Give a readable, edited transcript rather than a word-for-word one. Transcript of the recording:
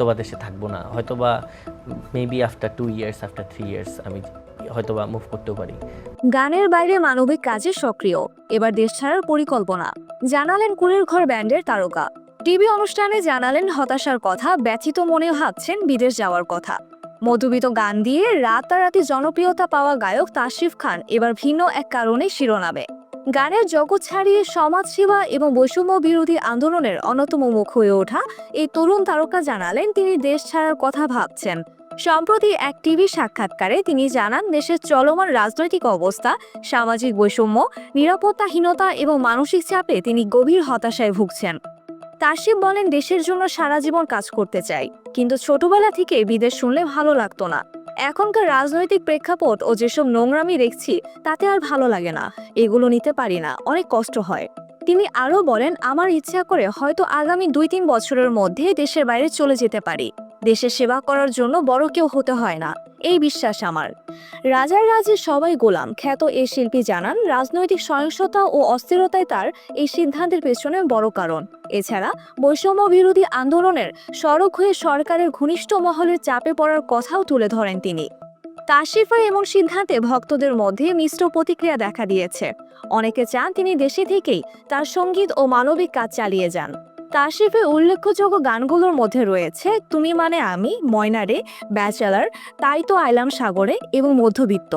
হয়তোবা দেশে থাকবো না, হয়তোবা maybe after 2 years, after 3 years আমি হয়তোবা মুভ করতেও পারি। গানের বাইরে মানবিক কাজে সক্রিয়, এবার দেশ ছাড়ার পরিকল্পনা জানালেন কুড়ের ঘর ব্যান্ডের তারকা। টিভি অনুষ্ঠানে জানালেন হতাশার কথা, ব্যথিত মনেও ভাবছেন বিদেশ যাওয়ার কথা। মধুবিত গান দিয়ে রাতারাতি জনপ্রিয়তা পাওয়া গায়ক তাশরিফ খান এবার ভিন্ন এক কারণে শিরোনামে। গানের জগৎ ছাড়িয়ে সমাজসেবা এবং বৈষম্য বিরোধী আন্দোলনের অন্যতম মুখ হয়ে ওঠা এই তরুণ তারকা জানালেন তিনি দেশ ছাড়ার কথা ভাবছেন। সম্প্রতি এক টিভি সাক্ষাৎকারে তিনি জানান দেশের চলমান রাজনৈতিক অবস্থা, সামাজিক বৈষম্য, নিরাপত্তাহীনতা এবং মানসিক চাপে তিনি গভীর হতাশায় ভুগছেন। তাশরিফ বলেন দেশের জন্য সারা জীবন কাজ করতে চাই, কিন্তু ছোটবেলা থেকে বিদেশ শুনলে ভালো লাগতো না। এখনকার রাজনৈতিক প্রেক্ষাপট ও যেসব নোংরামি দেখছি তাতে আর ভালো লাগে না, এগুলো নিতে পারি না, অনেক কষ্ট হয়। তিনি আরও বলেন আমার ইচ্ছা করে হয়তো আগামী 2-3 বছরের মধ্যে দেশের বাইরে চলে যেতে পারি। দেশের সেবা করার জন্য বড় কেউ হতে হয় না, এই বিশ্বাস আমার। রাজার রাজে সবাই গোলাম খ্যাত এই শিল্পী জানান রাজনৈতিক সহিংসতা ও অস্থিরতায় তার এই সিদ্ধান্তের পেছনে বড় কারণ। এছাড়া বৈষম্য বিরোধী আন্দোলনের সড়ক হয়ে সরকারের ঘনিষ্ঠ মহলের চাপে পড়ার কথাও তুলে ধরেন তিনি। তাশরিফের এমন সিদ্ধান্তে ভক্তদের মধ্যে মিশ্র প্রতিক্রিয়া দেখা দিয়েছে। অনেকে চান তিনি দেশে থেকেই তার সঙ্গীত ও মানবিক কাজ চালিয়ে যান। তাশরিফের উল্লেখযোগ্য গানগুলোর মধ্যে রয়েছে তুমি মানে আমি, ময়নারে, ব্যাচেলার, তাই তো আইলাম সাগরে এবং মধ্যবিত্ত।